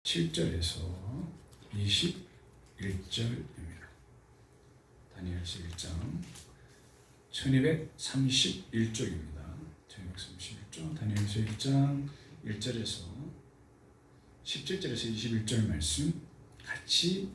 7절에서 21절입니다. 다니엘서 1장 1231쪽입니다. 1231쪽 다니엘서 1장 1절에서 17절에서 21절 말씀 같이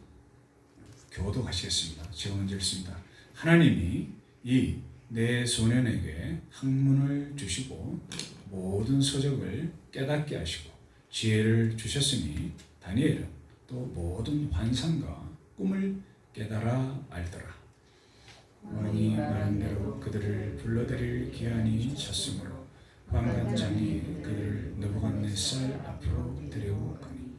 교도하시겠습니다. 제가 먼저 읽습니다. 하나님이 이 내 소년에게 학문을 주시고 모든 서적을 깨닫게 하시고 지혜를 주셨으니 다니엘은 또 모든 환상과 꿈을 깨달아 알더라. 왕이 말한 대로 그들을 불러들일 기한이 찼으므로 관관장이 그들을 느부갓네살 앞으로 데려오거니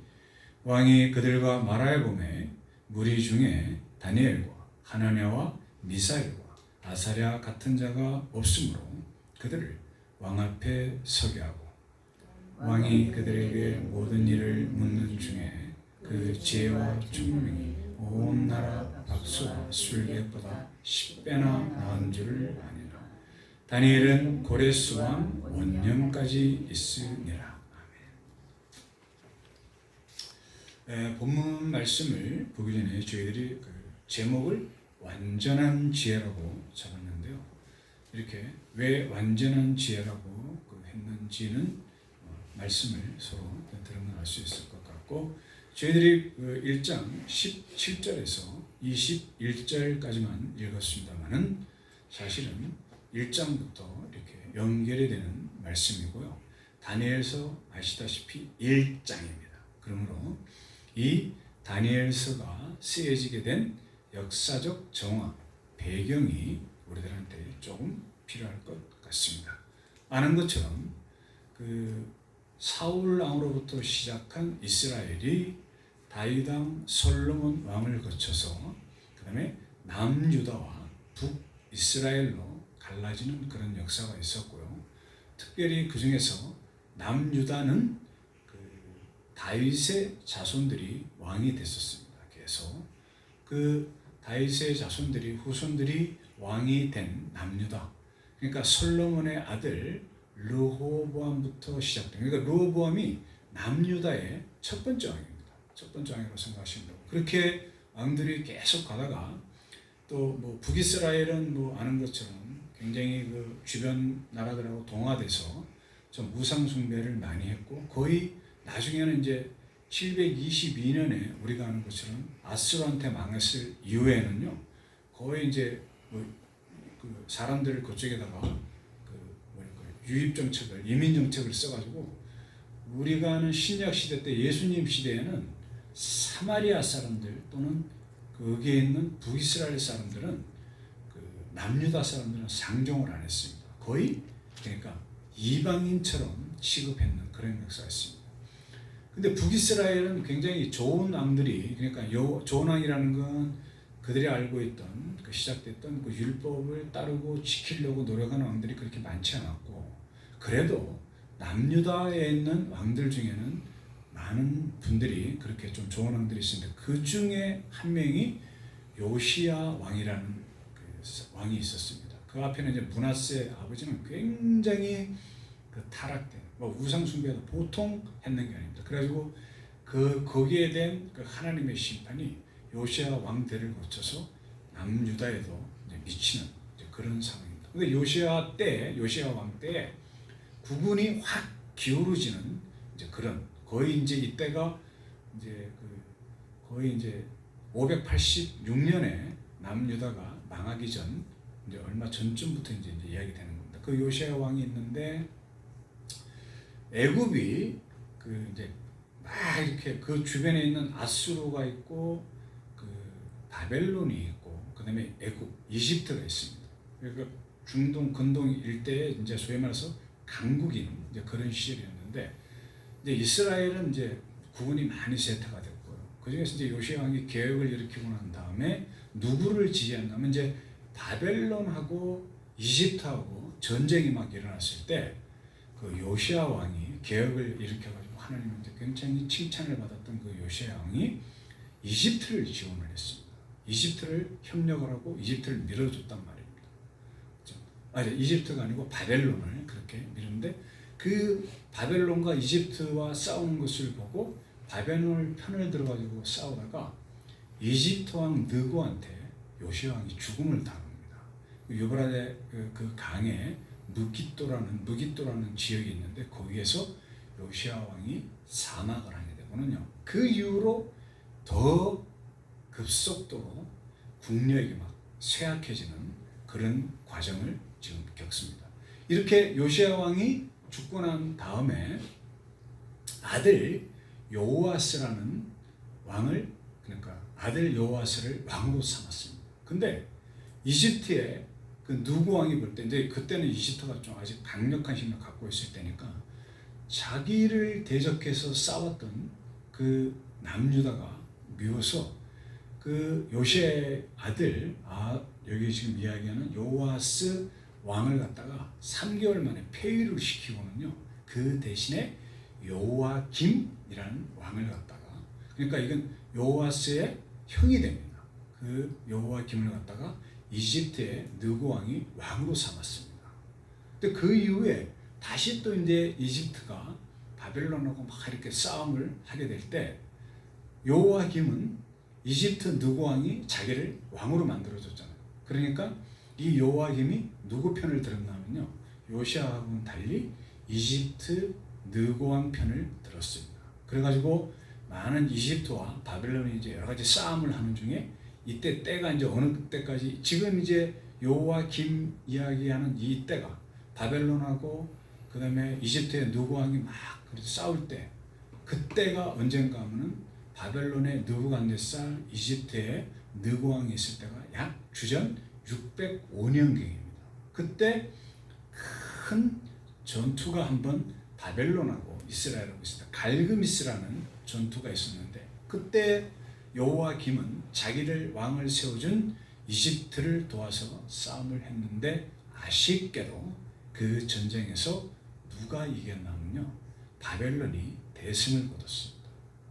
왕이 그들과 말하여 보매 무리 중에 다니엘과 하나냐와 미사엘과 아사랴 같은 자가 없으므로 그들을 왕 앞에 서게 하고 왕이 그들에게 모든 일을 묻는 중에 그 지혜와 총명이 온 나라 박수와 술객보다 10배나 나은 줄을 아니라 다니엘은 고레스 왕 원년까지 있으니라. 아멘. 본문 말씀을 보기 전에 저희들이 그 제목을 완전한 지혜라고 잡았는데요. 이렇게 왜 완전한 지혜라고 했는지는 말씀을 서로 들으면 알 수 있을 것 같고, 저희들이 1장 17절에서 21절까지만 읽었습니다만은 사실은 1장부터 이렇게 연결이 되는 말씀이고요. 다니엘서 아시다시피 1장입니다. 그러므로 이 다니엘서가 쓰여지게 된 역사적 정황, 배경이 우리들한테 조금 필요할 것 같습니다. 아는 것처럼 그 사울 왕으로부터 시작한 이스라엘이 다윗 왕 솔로몬 왕을 거쳐서 그 다음에 남유다와 북이스라엘로 갈라지는 그런 역사가 있었고요. 특별히 그 중에서 남유다는 그 다윗의 자손들이 왕이 됐었습니다. 그래서 그 다윗의 자손들이 후손들이 왕이 된 남유다, 그러니까 솔로몬의 아들 르호보암부터 시작된, 그러니까 르호보암이 남유다의 첫 번째 왕입니다. 첫 번째 왕이라고 생각하시면 되고, 그렇게 왕들이 계속 가다가 또 뭐 북이스라엘은 뭐 아는 것처럼 굉장히 그 주변 나라들하고 동화돼서 좀 우상 숭배를 많이 했고, 거의 나중에는 이제 722년에 우리가 아는 것처럼 아수르한테 망했을 이후에는요, 거의 이제 그 사람들을 그쪽에다가 유입 정책을, 이민 정책을 써가지고, 우리가 아는 신약 시대 때 예수님 시대에는 사마리아 사람들 또는 거기에 있는 북이스라엘 사람들은 그 남유다 사람들은 상종을 안 했습니다. 거의 그러니까 이방인처럼 취급했는 그런 역사가 있습니다. 근데 북이스라엘은 굉장히 좋은 왕들이, 그러니까 좋은 왕이라는 건 그들이 알고 있던 그 시작됐던 그 율법을 따르고 지키려고 노력하는 왕들이 그렇게 많지 않았고, 그래도 남유다에 있는 왕들 중에는 많은 분들이 그렇게 좀 좋은 왕들이 있습니다. 그 중에 한 명이 요시야 왕이라는 그 왕이 있었습니다. 그 앞에는 이제 므낫세 아버지는 굉장히 그 타락된, 우상 숭배도 보통 했는 게 아닙니다. 그래가지고 거기에 대한 그 하나님의 심판이 요시야 왕대를 거쳐서 남유다에도 이제 미치는 이제 그런 상황입니다. 근데 요시야 왕 때 국운이 확 기울어지는 이제 그런, 거의 이제 이때가 이제 거의 이제 586년에 남유다가 망하기 전, 이제 얼마 전쯤부터 이제 이야기되는 겁니다. 그 요시야 왕이 있는데 애굽이 그 이제 막 이렇게 그 주변에 있는 아수르가 있고 그 바벨론이 있고 그다음에 애굽, 이집트가 있습니다. 그러니까 중동, 근동 일대에 이제 소위 말해서 강국인 이제 그런 시절이었는데, 이제 이스라엘은 이제 국군이 많이 쇠퇴가 됐고요. 그 중에서 이제 요시야 왕이 개혁을 일으키고 난 다음에 누구를 지지했냐면 이제 바벨론하고 이집트하고 전쟁이 막 일어났을 때 그 요시야 왕이 개혁을 일으켜가지고 하나님한테 굉장히 칭찬을 받았던 그 요시야 왕이 이집트를 지원을 했습니다. 이집트를 협력을 하고 이집트를 밀어줬단 말입니다. 이집트가 아니고 바벨론을 그렇게 밀었는데, 그 바벨론과 이집트와 싸우는 것을 보고 바벨론 편을 들어가지고 싸우다가 이집트 왕 느고한테 요시야 왕이 죽음을 당합니다. 유브라데 그 강에 무깃도라는 지역이 있는데 거기에서 요시야 왕이 사망을 하게 되거든요. 그 이후로 더 급속도로 국력이 막 쇠약해지는 그런 과정을 지금 겪습니다. 이렇게 요시야 왕이 죽고 난 다음에 아들 여호아스라는 왕을, 그러니까 아들 여호아스를 왕으로 삼았습니다. 근데 이집트의 그 누구 왕이 볼 때, 이제 그때는 이집트가 좀 아직 강력한 힘을 갖고 있을 때니까 자기를 대적해서 싸웠던 그 남유다가 미워서 그 요시의 아들, 여기 지금 이야기하는 요아스 왕을 갖다가 3개월 만에 폐위를 시키고는요, 그 대신에 요아김이라는 왕을 갖다가, 그러니까 이건 요아스의 형이 됩니다. 그 요아김을 갖다가 이집트의 느고 왕이 왕으로 삼았습니다. 근데 그 이후에 다시 또 이제 이집트가 바벨론하고 막 이렇게 싸움을 하게 될 때 요아김은 이집트 느고 왕이 자기를 왕으로 만들어줬잖아요. 그러니까 이 요아김이 누구 편을 들었냐면요, 요시아하고는 달리 이집트 느고 왕 편을 들었습니다. 그래가지고 많은 이집트와 바벨론이 이제 여러 가지 싸움을 하는 중에 이때 때가 이제 어느 때까지, 지금 이제 요아김 이야기하는 이 때가 바벨론하고 그 다음에 이집트의 느고 왕이 막 싸울 때, 그때가 언젠가 하면은 바벨론의 느부갓네살, 이집트의 느고 왕이 있을 때가 약 주전 605년경입니다. 그때 큰 전투가 한번 바벨론하고 이스라엘하고 있습니다. 갈그미스라는 전투가 있었는데, 그때 여호와김은 자기를 왕을 세워준 이집트를 도와서 싸움을 했는데, 아쉽게도 그 전쟁에서 누가 이겼냐면요, 바벨론이 대승을 거뒀습니다.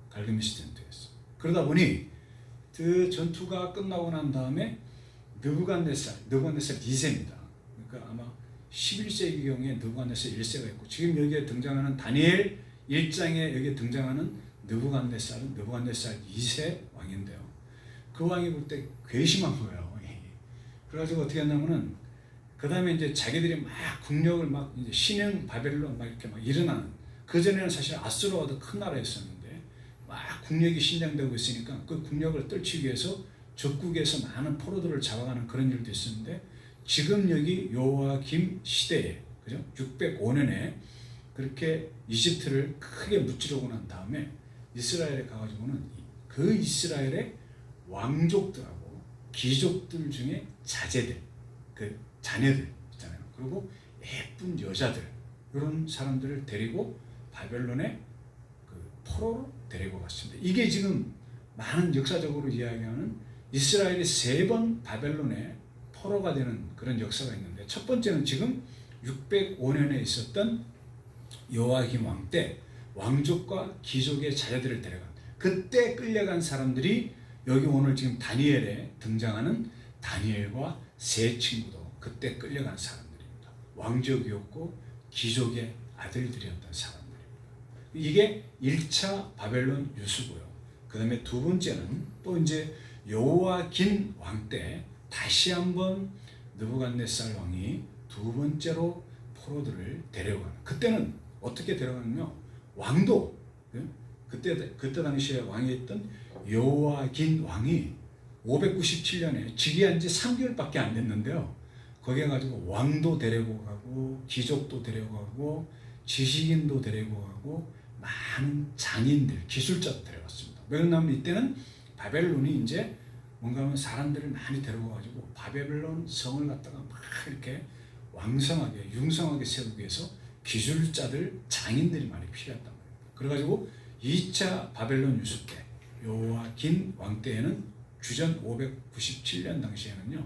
갈그미스 전투에서. 그러다 보니 그 전투가 끝나고 난 다음에 느부갓네살 2세입니다. 그러니까 아마 11세기경에 느부갓네살 1세가 있고, 지금 여기에 등장하는 다니엘 1장에 여기에 등장하는 느부갓네살은 느부갓네살 2세 왕인데요. 그 왕이 볼 때 괘씸한 거예요. 그래가지고 어떻게 했냐면은, 그 다음에 이제 자기들이 막 국력을 막 이제 신흥 바벨론 막 이렇게 막 일어나는, 그 전에는 사실 아수르가 더 큰 나라였었는데 막 국력이 신장되고 있으니까 그 국력을 떨치기 위해서 적국에서 많은 포로들을 잡아가는 그런 일도 있었는데, 지금 여기 요아김 시대에, 그죠? 605년에 그렇게 이집트를 크게 무찌르고 난 다음에 이스라엘에 가가지고는 그 이스라엘의 왕족들하고 귀족들 중에 자제들, 그 자녀들 있잖아요. 그리고 예쁜 여자들, 이런 사람들을 데리고 바벨론에 그 포로로 데리고 갔습니다. 이게 지금 많은 역사적으로 이야기하는 이스라엘이 3번 바벨론에 포로가 되는 그런 역사가 있는데, 첫 번째는 지금 605년에 있었던 요아김 왕 때 왕족과 귀족의 자녀들을 데려간, 그때 끌려간 사람들이 여기 오늘 지금 다니엘에 등장하는 다니엘과 세 친구도 그때 끌려간 사람들입니다. 왕족이었고 귀족의 아들들이었던 사람들입니다. 이게 1차 바벨론 유수고요. 그 다음에 두 번째는 또 이제 요아긴 왕 때 다시 한번 느부갓네살 왕이 두 번째로 포로들을 데려가는, 그때는 어떻게 데려가냐면 왕도, 그때 당시에 왕이 있던 요아긴 왕이 597년에 즉위한 지 3개월밖에 안 됐는데요, 거기에 가지고 왕도 데리고 가고 귀족도 데리고 가고 지식인도 데리고 가고 많은 장인들, 기술자도 데려갔습니다. 왜 그러냐면 이때는 바벨론이 이제 뭔가 하면 사람들을 많이 데려가가지고 바벨론 성을 갖다가 막 이렇게 왕성하게 융성하게 세우기 위해서 기술자들, 장인들이 많이 필요했단 말이에요. 그래가지고 2차 바벨론 유수 때 요아긴 왕 때에는 주전 597년 당시에는요,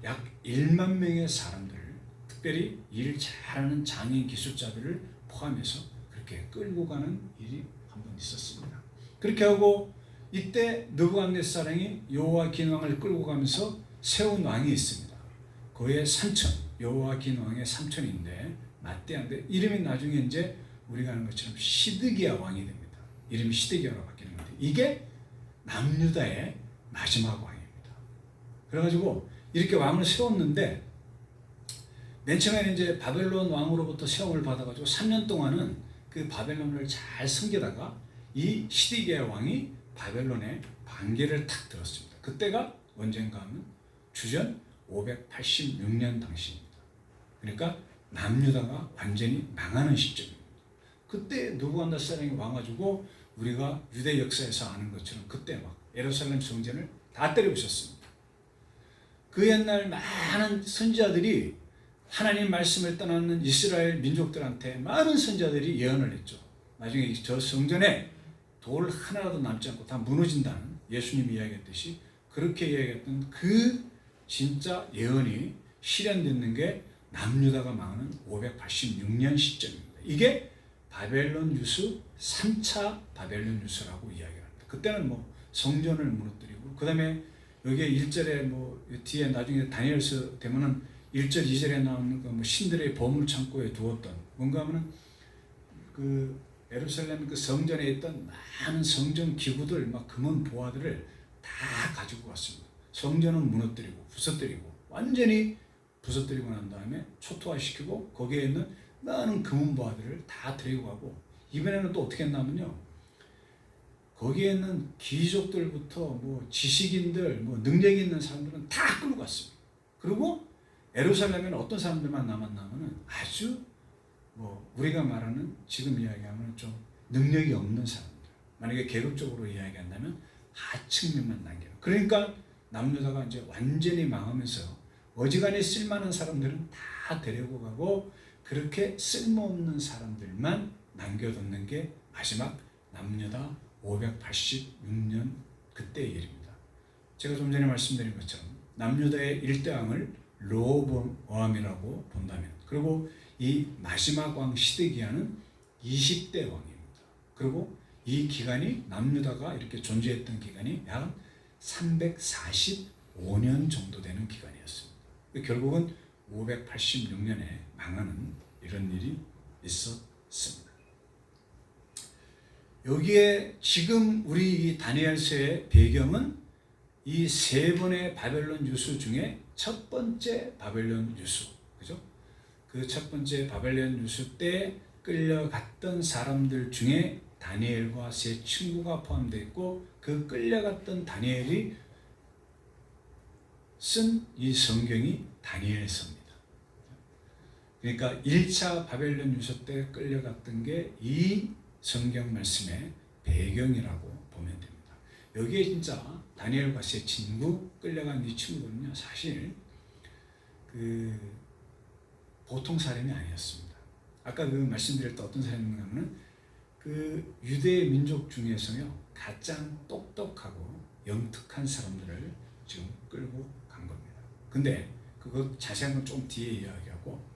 약 1만 명의 사람들을, 특별히 일 잘하는 장인 기술자들을 포함해서 그렇게 끌고 가는 일이 한번 있었습니다. 그렇게 하고 이때 느부갓네살이 요아긴 왕을 끌고 가면서 세운 왕이 있습니다. 그의 삼촌, 요아긴 왕의 삼촌인데 마떼아인데, 이름이 나중에 이제 우리가 아는 것처럼 시드기야 왕이 됩니다. 이름이 시드기야로 바뀌는 건데 이게 남유다의 마지막 왕입니다. 그래가지고 이렇게 왕을 세웠는데 맨 처음에는 이제 바벨론 왕으로부터 세움을 받아가지고 3년 동안은 그 바벨론을 잘 섬기다가 이 시드기야 왕이 바벨론의 반기를 탁 들었습니다. 그때가 언젠가 하면 주전 586년 당시입니다. 그러니까 남유다가 완전히 망하는 시점입니다. 그때 느부갓네살이 와가지고 우리가 유대 역사에서 아는 것처럼 그때 막 예루살렘 성전을 다 때려부셨습니다. 그 옛날 많은 선지자들이 하나님 말씀을 떠나는 이스라엘 민족들한테 많은 선지자들이 예언을 했죠. 나중에 저 성전에 돌 하나라도 남지 않고 다 무너진다는 예수님이 이야기했듯이 그렇게 이야기했던 그 진짜 예언이 실현됐는 게 남유다가 망하는 586년 시점입니다. 이게 바벨론 유수 3차 바벨론 유수라고 이야기합니다. 그때는 뭐 성전을 무너뜨리고 그 다음에 여기에 1절에 뭐 뒤에 나중에 다니엘서 되면은 1절 2절에 나오는 그 뭐 신들의 보물 창고에 두었던 뭔가 하면은 그 예루살렘 그 성전에 있던 많은 성전 기구들 막 금은 보화들을 다 가지고 왔습니다. 성전은 무너뜨리고 부서뜨리고 완전히 부서뜨리고 난 다음에 초토화시키고 거기에 있는 많은 금은 보화들을 다 데리고 가고 이번에는 또 어떻게 했냐면요. 거기에 있는 귀족들부터 뭐 지식인들 뭐 능력 있는 사람들은 다 끌고 갔습니다. 그리고 예루살렘에는 어떤 사람들만 남았냐면은 아주 뭐 우리가 말하는 지금 이야기하면 좀 능력이 없는 사람들, 만약에 계급적으로 이야기한다면 하층민만 남겨요. 그러니까 남유다가 이제 완전히 망하면서 어지간히 쓸만한 사람들은 다 데리고 가고 그렇게 쓸모없는 사람들만 남겨뒀는 게 마지막 남유다 586년 그때의 일입니다. 제가 좀 전에 말씀드린 것처럼 남유다의 1대 왕을 르호보암이라고 본다면 그리고 이 마지막 왕 시드기야는 20대 왕입니다. 그리고 이 기간이 남유다가 이렇게 존재했던 기간이 약 345년 정도 되는 기간이었습니다. 결국은 586년에 망하는 이런 일이 있었습니다. 여기에 지금 우리 이 다니엘서의 배경은 이 세 번의 바벨론 유수 중에 첫 번째 바벨론 유수, 그죠? 그 첫 번째 바벨론 유수 때 끌려갔던 사람들 중에 다니엘과 세 친구가 포함되어 있고 그 끌려갔던 다니엘이 쓴 이 성경이 다니엘서입니다. 그러니까 1차 바벨론 유수 때 끌려갔던 게 이 성경 말씀의 배경이라고 보면 됩니다. 여기에 진짜 다니엘과 세 친구 끌려간 이 친구는요 사실 그 보통 사람이 아니었습니다. 아까 그 말씀드렸던 어떤 사람인가 하면은 그 유대 민족 중에서요 가장 똑똑하고 영특한 사람들을 지금 끌고 간 겁니다. 근데 그거 자세한 건 좀 뒤에 이야기하고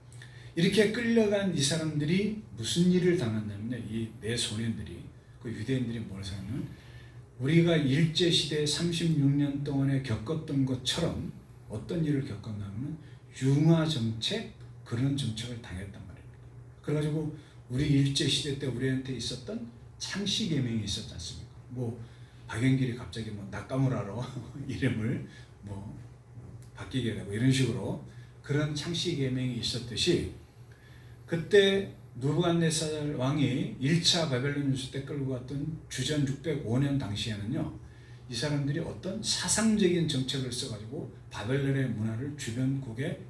이렇게 끌려간 이 사람들이 무슨 일을 당했냐면요 이 네 소년들이 그 유대인들이 뭘 하냐면 우리가 일제시대 36년 동안에 겪었던 것처럼 어떤 일을 겪었냐면 융화정책 그런 정책을 당했단 말입니다. 그래가지고 우리 일제시대 때 우리한테 있었던 창씨개명이 있었지 않습니까? 뭐 박연길이 갑자기 뭐 낙가무라로 이름을 뭐 바뀌게 되고 이런 식으로 그런 창씨개명이 있었듯이 그때 느부갓네살 왕이 1차 바벨론 유수 때 끌고 갔던 주전 605년 당시에는요 이 사람들이 어떤 사상적인 정책을 써가지고 바벨론의 문화를 주변국에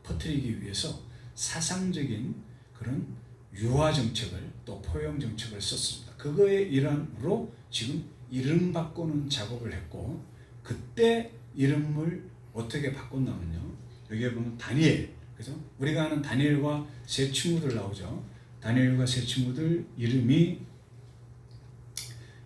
퍼뜨리기 위해서 사상적인 그런 유화 정책을 또 포용 정책을 썼습니다. 그거의 일환으로 지금 이름 바꾸는 작업을 했고 그때 이름을 어떻게 바꿨냐면요 여기에 보면 다니엘, 그죠? 우리가 아는 다니엘과 세 친구들 나오죠. 다니엘과 세 친구들 이름이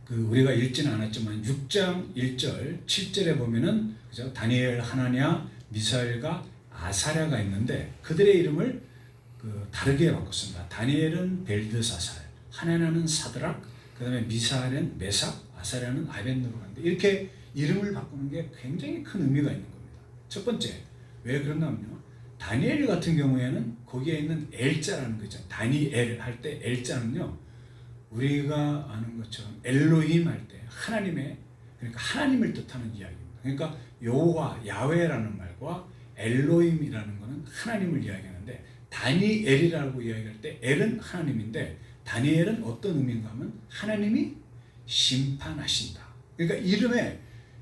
그 우리가 읽지는 않았지만 6장 1절 7절에 보면은 그죠? 다니엘, 하나냐, 미사엘과 아사랴가 있는데 그들의 이름을 그 다르게 바꿨습니다. 다니엘은 벨드사살, 하나냐는 사드락, 그다음에 미사엘은 메삭, 아사랴는 아벤느고인데 이렇게 이름을 바꾸는 게 굉장히 큰 의미가 있는 겁니다. 첫 번째 왜 그러냐면요. 다니엘 같은 경우에는 거기에 있는 엘자라는 거 있잖아요. 다니엘 할 때 엘자는요 우리가 아는 것처럼 엘로힘 할 때 하나님의, 그러니까 하나님을 뜻하는 이야기입니다. 그러니까 여호와 야훼라는 말과 엘로힘이라는 것은 하나님을 이야기하는데, 다니엘이라고 이야기할 때 엘은 하나님인데 다니엘은 어떤 의미인가 하면 하나님이 심판하신다. 그러니까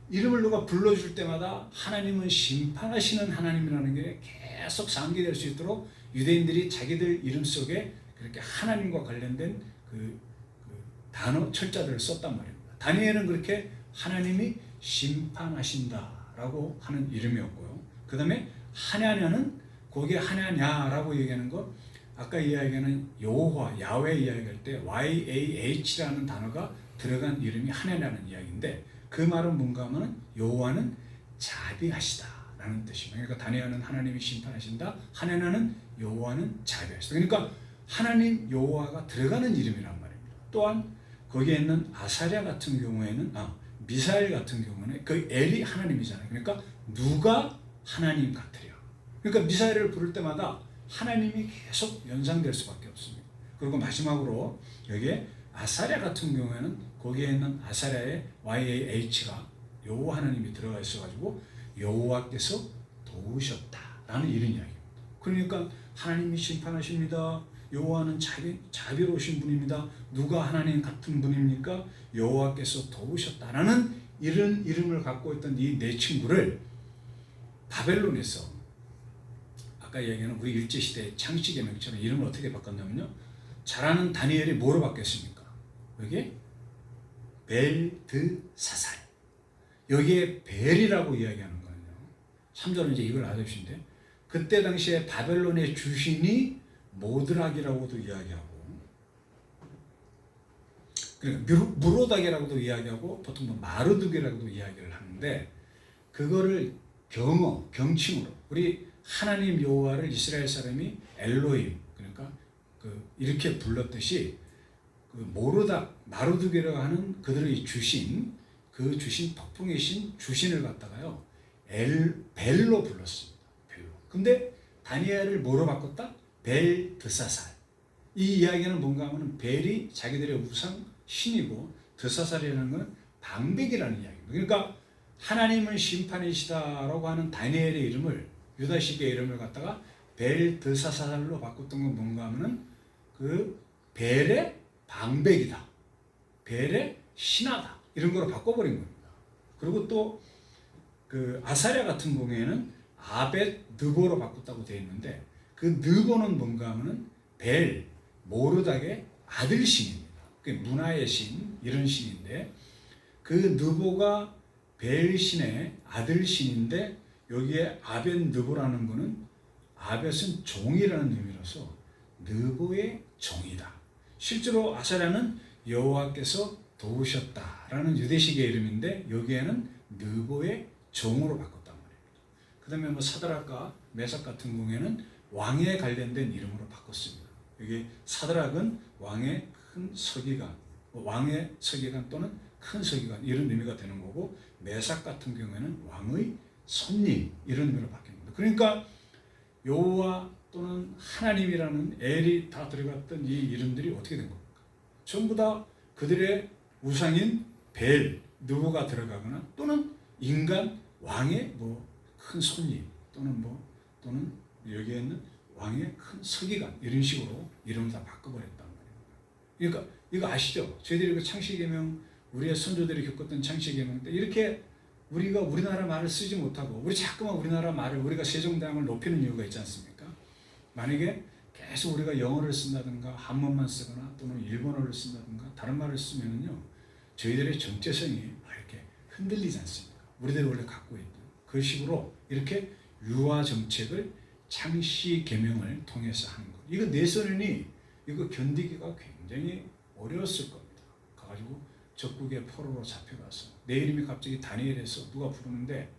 이름을 누가 불러줄 때마다 하나님은 심판하시는 하나님이라는 게 계속 상기될 수 있도록 유대인들이 자기들 이름 속에 그렇게 하나님과 관련된 그 단어 철자들을 썼단 말입니다. 다니엘은 그렇게 하나님이 심판하신다라고 하는 이름이었고요. 그 다음에 하냐냐는 거기에 하냐냐라고 얘기하는 것, 아까 이야기하는 여호와 야훼 이야기할 때 YAH라는 단어가 들어간 이름이 하냐냐는 이야기인데, 그 말은 뭔가 하면 여호와는 자비하시다라는 뜻입니다. 그러니까 다니엘은 하나님이 심판하신다, 하냐냐는 여호와는 자비하시다. 그러니까 하나님 여호와가 들어가는 이름이란 말입니다. 또한 거기에 있는 아사랴 같은 경우에는 미사엘 같은 경우는 그 엘이 하나님이잖아요. 그러니까 누가 하나님 같으랴. 그러니까 미사엘을 부를 때마다 하나님이 계속 연상될 수밖에 없습니다. 그리고 마지막으로 여기에 아사랴 같은 경우에는 거기에 있는 아사랴의 YAH가 여호와 하나님이 들어가 있어가지고 여호와께서 도우셨다라는 이런 이야기입니다. 그러니까 하나님이 심판하십니다. 여호와는 자비로우신 분입니다. 누가 하나님 같은 분입니까? 여호와께서 도우셨다라는 이런 이름을 갖고 있던 이 네 친구를 바벨론에서 아까 얘기하는 우리 일제시대 창시개명처럼 이름을 어떻게 바꿨냐면요, 잘 아는 다니엘이 뭐로 바뀌었습니까? 여기에 벨드사살, 여기에 벨이라고 이야기하는 거는요, 참조로 이제 이걸 알아주신데, 그때 당시에 바벨론의 주신이 모드락이라고도 이야기하고, 그러니까 무로닥이라고도 이야기하고, 보통 마르둑이라고도 이야기를 하는데, 그거를 경칭으로 우리 하나님 여호와를 이스라엘 사람이 엘로힘, 그러니까 이렇게 불렀듯이 그 모르닥, 마르둑이라고 하는 그들의 주신, 그 주신 폭풍의 신 주신을 갖다가요 벨로 불렀습니다. 벨로. 근데 다니엘을 뭐로 바꿨다? 벨드사살. 이 이야기는 뭔가 하면 벨이 자기들의 우상 신이고 드사살이라는 것은 방백이라는 이야기입니다. 그러니까 하나님은 심판이시다라고 하는 다니엘의 이름을, 유다식의 이름을 갖다가 벨드사살로 바꿨던 건 뭔가 하면은 그 벨의 방백이다, 벨의 신하다, 이런 거로 바꿔버린 겁니다. 그리고 또 그 아사랴 같은 경우에는 아벳 느보로 바꿨다고 되어 있는데, 그 느보는 뭔가 하면은 벨 모르닥의 아들 신입니다. 그 문화의 신, 이런 신인데, 그 느보가 벨 신의 아들 신인데, 여기에 아벳 느보라는 거는 아벳은 종이라는 의미로서 느보의 종이다. 실제로 아사랴는 여호와께서 도우셨다라는 유대식의 이름인데, 여기에는 느보의 종으로 바꿨단 말입니다. 그 다음에 뭐 사드락과 메삭 같은 경우에는 왕에 관련된 이름으로 바꿨습니다. 여기 사드락은 왕의 큰 서기관, 왕의 서기관 또는 큰 서기관, 이런 의미가 되는 거고, 메삭 같은 경우에는 왕의 손님, 이런 의미로 바뀝니다. 그러니까 여호와 또는 하나님이라는 엘이 다 들어갔던 이 이름들이 어떻게 된 겁니까? 전부 다 그들의 우상인 벨, 느보가 들어가거나, 또는 인간 왕의 큰 손님, 또는 여기에 있는 왕의 큰 서기관, 이런 식으로 이름을 다 바꿔버렸단 말입니다. 그러니까 이거 아시죠? 저희들이 그 창세기명, 우리의 선조들이 겪었던 창세기명 때 이렇게 우리가 우리나라 말을 쓰지 못하고, 우리 자꾸만 우리나라 말을, 우리가 세종대왕을 높이는 이유가 있지 않습니까? 만약에 계속 우리가 영어를 쓴다든가 한문만 쓰거나 또는 일본어를 쓴다든가 다른 말을 쓰면은요, 저희들의 정체성이 이렇게 흔들리지 않습니까? 우리들이 원래 갖고 있던 그 식으로 이렇게 유화 정책을 창시 계명을 통해서 하는 것. 이거 내선인이 이거 견디기가 굉장히 어려웠을 겁니다. 가가지고 적국의 포로로 잡혀가서 내 이름이 갑자기 다니엘에서 누가 부르는데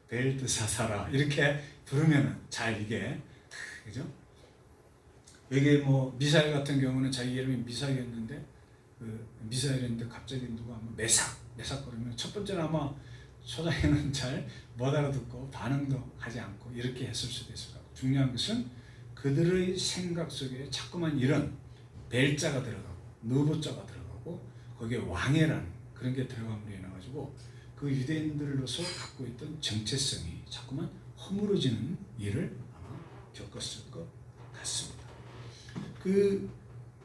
벨드사사라 이렇게 부르면은 잘 이게, 그죠? 여기 뭐 미사엘 같은 경우는 자기 이름이 미사엘이었는데, 그 미사엘인데 갑자기 누가 메삭 그러면 첫 번째는 아마 초장에는 잘 못 알아듣고 반응도 하지 않고 이렇게 했을 수도 있을 것 같고, 중요한 것은 그들의 생각 속에 자꾸만 이런 벨자가 들어가고 느보자가 들어가고 거기에 왕해라는 그런 게 들어감으로 인해 가지고 그 유대인들로서 갖고 있던 정체성이 자꾸만 허물어지는 일을 아마 겪었을 것 같습니다. 그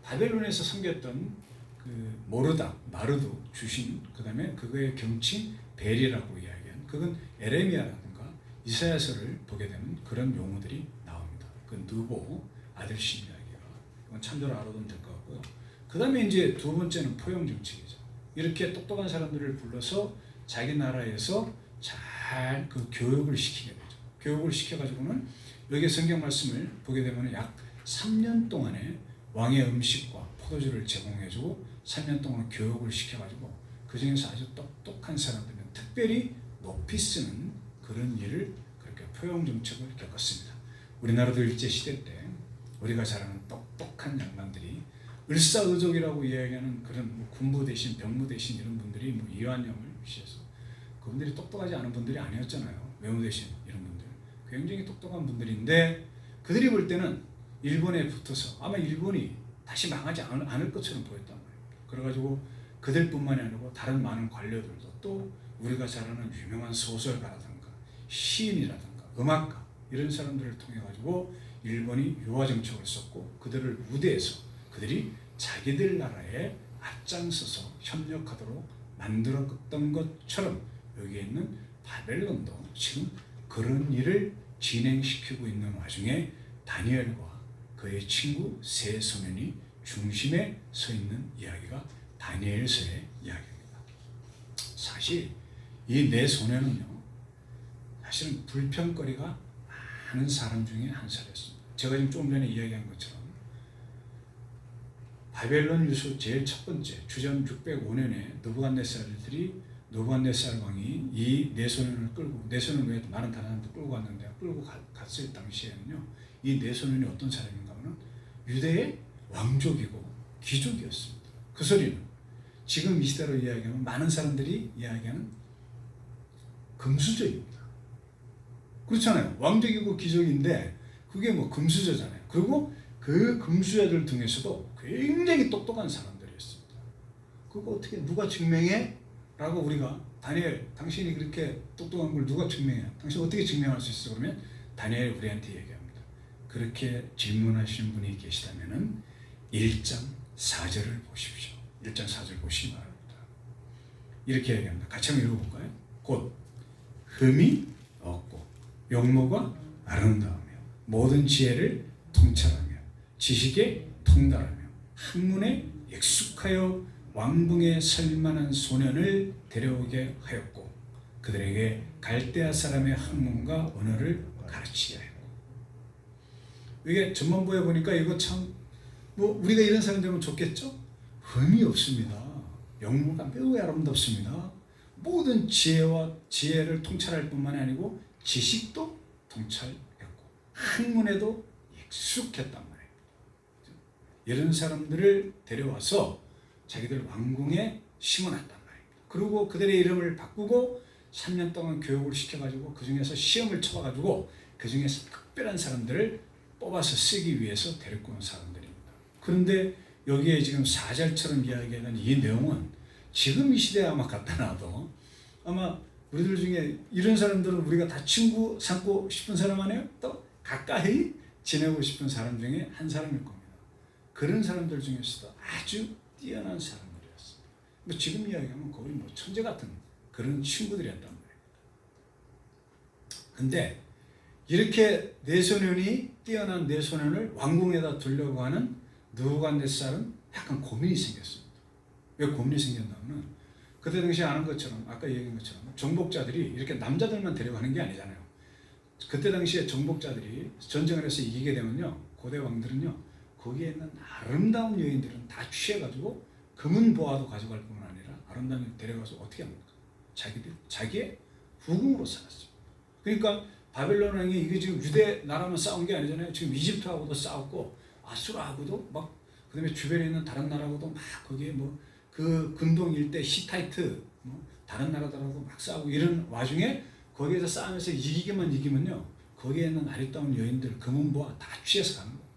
바벨론에서 섬겼던 그 모르다, 마르도 주신 그 다음에 그거의 경칭 벨이라고 이야기한 그건 에레미야라든가 이사야서를 보게 되면 그런 용어들이 나옵니다. 그 느보 아들신 이야기가 이건 참조로 알아두면 될 것 같고요. 그 다음에 이제 두 번째는 포용 정책이죠. 이렇게 똑똑한 사람들을 불러서 자기 나라에서 잘 그 교육을 시키게 되죠. 교육을 시켜가지고는 여기 성경 말씀을 보게 되면 약 3년 동안에 왕의 음식과 포도주를 제공해주고 3년 동안 교육을 시켜가지고 그 중에서 아주 똑똑한 사람들은 특별히 높이 쓰는 그런 일을 그렇게 포용 정책을 겪었습니다. 우리나라도 일제시대 때 우리가 잘 아는 똑똑한 양반들이 을사의족이라고 이야기하는 그런 뭐 군부 대신 병무 대신 이런 분들이 뭐 이완용을 위시해서 그분들이 똑똑하지 않은 분들이 아니었잖아요. 외무 대신 이런 분들 굉장히 똑똑한 분들인데 그들이 볼 때는 일본에 붙어서 아마 일본이 다시 망하지 않을 것처럼 보였단 말이에요. 그래가지고 그들뿐만이 아니고 다른 많은 관료들도 또 우리가 잘 아는 유명한 소설가라든가 시인이라든가 음악가 이런 사람들을 통해 가지고 일본이 유화 정책을 썼고 그들을 우대해서 그들이 자기들 나라에 앞장서서 협력하도록 만들었던 것처럼 여기에 있는 바벨론도 지금 그런 일을 진행시키고 있는 와중에 다니엘과 그의 친구 세 소년이 중심에 서 있는 이야기가 다니엘서의 이야기입니다. 사실 이 네 소년은요, 사실은 불평거리가 많은 사람 중에 한 사람이었습니다. 제가 지금 조금 전에 이야기한 것처럼 바벨론 유수 제일 첫 번째 주전 605년에 느부갓네살 왕이 이 네 소년을 끌고 네 소년 외에 많은 다른 사람들 끌고 갔는데 끌고 갔을 당시에는요 이 네 소년이 어떤 사람인가 하면 유대의 왕족이고 귀족이었습니다. 그 소리는 지금 이 시대로 이야기하면 많은 사람들이 이야기하는 금수저입니다. 그렇잖아요. 왕족이고 귀족인데 그게 뭐 금수저잖아요. 그리고 그 금수저들 중에서도 굉장히 똑똑한 사람들이었습니다. 그거 어떻게 누가 증명해? 라고 우리가 다니엘 당신이 그렇게 똑똑한 걸 누가 증명해? 당신 어떻게 증명할 수 있어? 그러면 다니엘 우리한테 얘기합니다. 그렇게 질문하시는 분이 계시다면 1장 4절을 보십시오. 1장 4절 보시기 바랍니다. 이렇게 얘기합니다. 같이 한번 읽어볼까요? 곧 흠이 없고 용모가 아름다우며 모든 지혜를 통찰하며 지식에 통달하며 학문에 익숙하여 왕궁에 설만한 소년을 데려오게 하였고 그들에게 갈대아 사람의 학문과 언어를 가르치게 하였고 이게 전반부에 보니까 이거 참 뭐 우리가 이런 사람 되면 좋겠죠? 흠이 없습니다. 용모가 매우 아름답습니다. 모든 지혜를 통찰할 뿐만 아니고 지식도 통찰했고 학문에도 익숙했단 말이에요. 이런 사람들을 데려와서 자기들 왕궁에 심어놨단 말입니다. 그리고 그들의 이름을 바꾸고 3년 동안 교육을 시켜가지고 그 중에서 시험을 쳐봐가지고 그 중에서 특별한 사람들을 뽑아서 쓰기 위해서 데리고 온 사람들입니다. 그런데 여기에 지금 4절처럼 이야기하는 이 내용은 지금 이 시대에 아마 갖다 놔도 아마 우리들 중에 이런 사람들은 우리가 다 친구 삼고 싶은 사람 아니에요? 또 가까이 지내고 싶은 사람 중에 한 사람일 겁니다. 그런 사람들 중에서도 아주 뛰어난 사람들이었어요. 뭐 지금 이야기하면 거의 뭐 천재 같은 그런 친구들이었단 말이에요. 근데 이렇게 네 소년이 뛰어난 네 소년을 왕궁에다 두려고 하는 느부갓네살은 약간 고민이 생겼습니다. 왜 고민이 생겼냐면 그때 당시에 아는 것처럼 아까 얘기한 것처럼 정복자들이 이렇게 남자들만 데려가는 게 아니잖아요. 그때 당시에 정복자들이 전쟁을 해서 이기게 되면요 고대 왕들은요 거기에 있는 아름다운 여인들은 다 취해가지고 금은 보화도 가져갈 뿐만 아니라 아름다운 여인 데려가서 어떻게 합니까? 자기의 후궁으로 살았어요. 그러니까 바벨론 왕이 이게 지금 유대 나라만 싸운 게 아니잖아요. 지금 이집트하고도 싸웠고 아수라하고도 막 그다음에 주변에 있는 다른 나라하고도 막 거기에 뭐 그 근동 일대 히타이트 뭐 다른 나라들하고 막 싸우고 이런 와중에 거기에서 싸우면서 이기면요 거기에 있는 아리따운 여인들 금은보화 다 취해서 가는 거예요.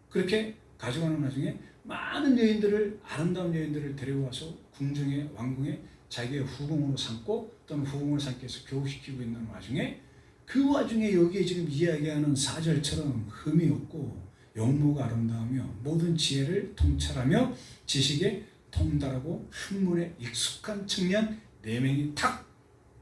그렇게 가져가는 와중에 많은 여인들을, 아름다운 여인들을 데려와서 궁중에, 왕궁에 자기의 후궁으로 삼고 또는 후궁을 삼기 위해서 교육시키고 있는 와중에, 그 와중에 여기에 지금 이야기하는 4절처럼 흠이 없고 용모가 아름다우며 모든 지혜를 통찰하며 지식에 통달하고 학문에 익숙한 청년 4명이 탁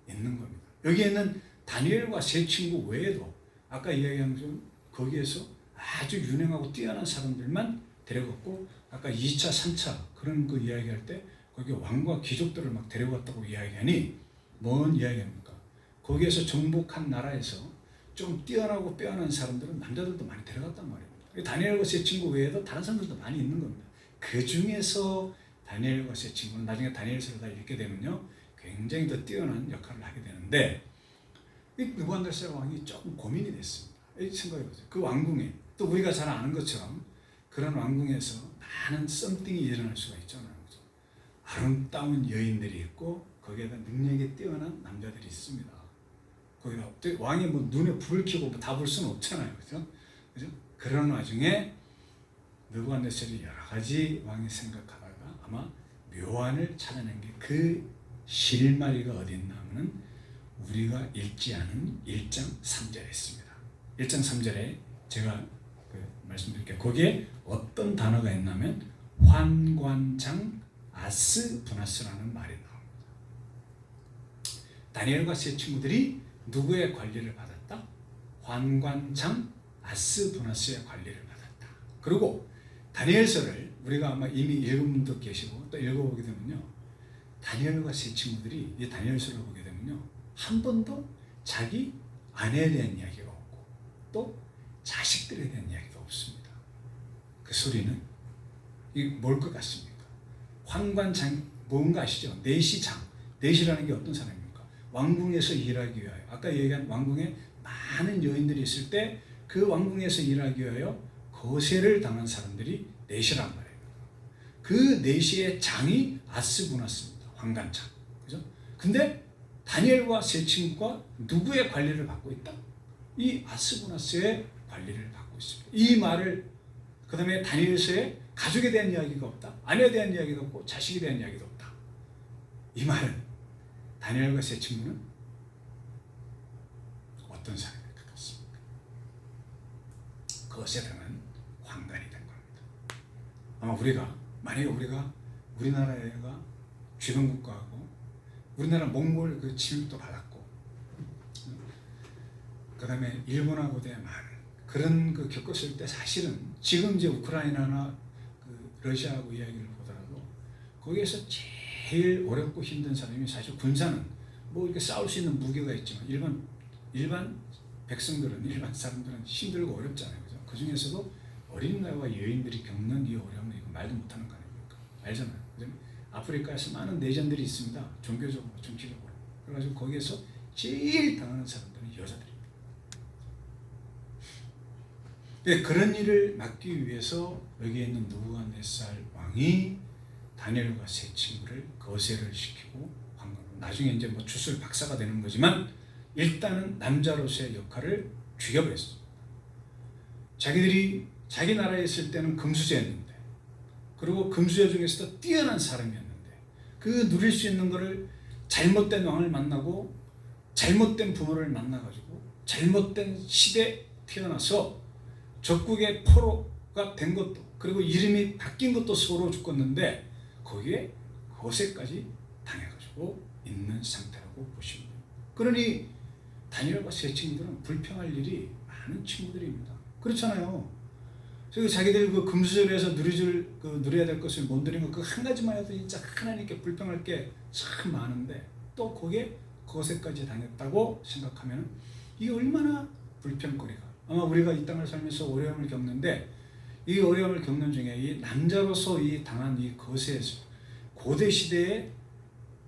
있는 겁니다. 여기에는 다니엘과 세 친구 외에도 아까 이야기한 것처럼 거기에서 아주 유능하고 뛰어난 사람들만 데려갔고, 아까 2차, 3차 그런 거 이야기할 때 거기 왕과 귀족들을 막 데려갔다고 이야기하니 뭔 이야기합니까? 거기에서 정복한 나라에서 좀 뛰어나고 빼어난 사람들은 남자들도 많이 데려갔단 말입니다. 다니엘과 세 친구 외에도 다른 사람들도 많이 있는 겁니다. 그 중에서 다니엘과 세 친구는 나중에 다니엘서를 다 읽게 되면요, 굉장히 더 뛰어난 역할을 하게 되는데, 이 느부갓네살 왕이 조금 고민이 됐습니다. 생각해보세요. 그 왕궁에, 또 우리가 잘 아는 것처럼 그런 왕궁에서 많은 썸띵이 일어날 수가 있잖아요. 그렇죠? 아름다운 여인들이 있고 거기에다 능력이 뛰어난 남자들이 있습니다. 거기다 왕이 뭐 눈에 불을 켜고 뭐 다 볼 수는 없잖아요. 그렇죠? 그죠? 그런 와중에 느부갓네살이 여러 가지 왕이 생각하다가 아마 묘안을 찾아낸 게 그 실마리가 어디 있나 하면은 우리가 읽지 않은 1장 3절에 있습니다. 1장 3절에 제가 말씀드릴게요. 거기에 어떤 단어가 있냐면 환관장 아스부나스라는 말이 나옵니다. 다니엘과 세 친구들이 누구의 관리를 받았다? 환관장 아스부나스의 관리를 받았다. 그리고 다니엘서를 우리가 아마 이미 읽은 분도 계시고 또 읽어보게 되면요, 다니엘과 세 친구들이 이 다니엘서를 보게 되면요, 한 번도 자기 아내에 대한 이야기가 없고 또 자식들에 대한 이야기도 없습니다. 그 소리는 이게 뭘 것 같습니까? 환관장 뭔가 아시죠? 내시장, 내시라는 게 어떤 사람입니까? 왕궁에서 일하기 위하여, 아까 얘기한 왕궁에 많은 여인들이 있을 때 그 왕궁에서 일하기 위하여 거세를 당한 사람들이 내시란 말이에요. 그 내시의 장이 아스부나스입니다. 환관장. 그죠? 근데 다니엘과 세 친구가 누구의 관리를 받고 있다? 이 아스부나스의 관리를 받고 있습니다. 이 말을, 그 다음에 다니엘서에 가족에 대한 이야기가 없다, 아내에 대한 이야기도 없고 자식에 대한 이야기도 없다. 이 말은 다니엘과 세 친구는 어떤 사람일 것 같습니까? 그것에 당한 환관이 된 겁니다. 아마 만약에 우리나라가 주변국가하고 우리나라 몽골 그 침입도 받았고 그 다음에 일본하고 대한 그런 그 겪었을 때 사실은 지금 이제 우크라이나나 그 러시아하고 이야기를 보더라도 거기에서 제일 어렵고 힘든 사람이, 사실 군사는 뭐 이렇게 싸울 수 있는 무기가 있지만 일반 백성들은, 일반 사람들은 힘들고 어렵잖아요. 그죠? 그 중에서도 어린아이와 여인들이 겪는 이 어려움은 이거 말도 못하는 거 아닙니까? 알잖아요. 그죠? 아프리카에서 많은 내전들이 있습니다. 종교적으로, 정치적으로. 그래가지고 거기에서 제일 당하는 사람들은 여자들입니다. 그런 일을 막기 위해서 여기에 있는 느부갓네살 왕이 다니엘과 세 친구를 거세를 시키고 나중에 이제 뭐 주술 박사가 되는 거지만 일단은 남자로서의 역할을 죽여버렸습니다. 자기들이 자기 나라에 있을 때는 금수저였는데, 그리고 금수저 중에서도 뛰어난 사람이었는데, 그 누릴 수 있는 거를 잘못된 왕을 만나고 잘못된 부모를 만나가지고 잘못된 시대에 태어나서 적국의 포로가 된 것도, 그리고 이름이 바뀐 것도 서로 죽었는데 거기에 거세까지 당해가지고 있는 상태라고 보시면 됩니다. 그러니 다니엘과 세 친구들은 불평할 일이 많은 친구들입니다. 그렇잖아요. 그래서 자기들 그 금수저에서 누려야 될 것을 못 누린 것 그 한 가지만 해도 진짜 하나님께 불평할 게 참 많은데 또 거기에 거세까지 당했다고 생각하면 이게 얼마나 불평거리가. 아마 우리가 이 땅을 살면서 어려움을 겪는데 이 어려움을 겪는 중에 이 남자로서 이 당한 이 거세에서 고대 시대에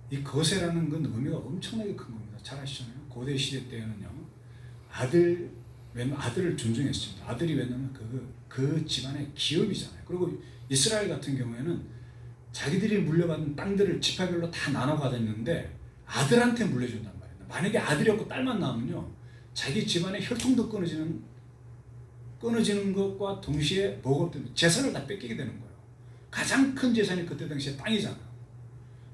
이 거세라는 건 의미가 엄청나게 큰 겁니다. 잘 아시잖아요. 고대 시대 때는요, 아들을 존중했습니다. 아들이 왜냐면 그 집안의 기업이잖아요. 그리고 이스라엘 같은 경우에는 자기들이 물려받은 땅들을 지파별로 다 나눠 가졌는데 아들한테 물려준단 말이에요. 만약에 아들이 없고 딸만 나오면요, 자기 집안의 혈통도 끊어지는 것과 동시에 뭐가 재산을 다 뺏기게 되는 거예요. 가장 큰 재산이 그때 당시에 땅이잖아요.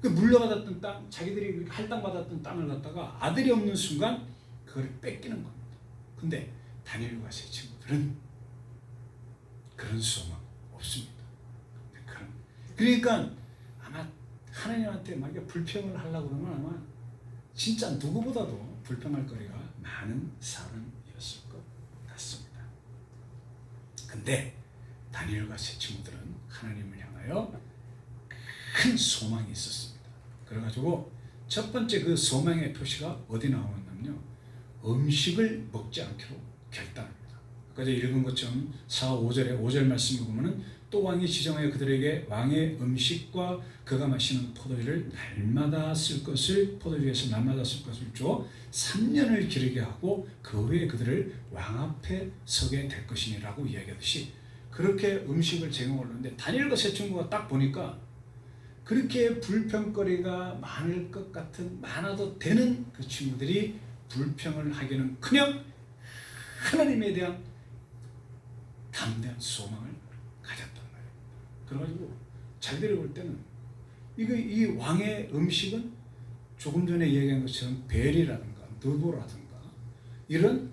그 물려받았던 땅, 자기들이 할당받았던 땅을 갖다가 아들이 없는 순간 그걸 뺏기는 겁니다. 근데 다니엘과 세 친구들은 그런 소망 없습니다. 그러니까 아마 하나님한테 만약에 불평을 하려고 그러면 아마 진짜 누구보다도 불평할 거리가 많은 사람이었을 것 같습니다. 근데 다니엘과 세 친구들은 하나님을 향하여 큰 소망이 있었습니다. 그래가지고 첫 번째 그 소망의 표시가 어디 나오냐면요, 음식을 먹지 않기로 결단합니다. 아까 제가 읽은 것처럼 4, 5절에 5절 말씀을 보면은 또 왕이 지정하여 그들에게 왕의 음식과 그가 마시는 포도주를 날마다 쓸 것을, 포도주에서 날마다 쓸 것을 줘 3년을 기르게 하고 그 후에 그들을 왕 앞에 서게 될 것이니라고 이야기하듯이 그렇게 음식을 제공을 하는데, 다니엘과 세 친구가 딱 보니까 그렇게 불평거리가 많을 것 같은, 많아도 되는 그 친구들이 불평을 하기는커녕 하나님에 대한 담대한 소망을 가졌단 말이에요. 그래가지고 자기들이 볼 때는 이 왕의 음식은 조금 전에 얘기한 것처럼 벨이라든가 느보라든가 이런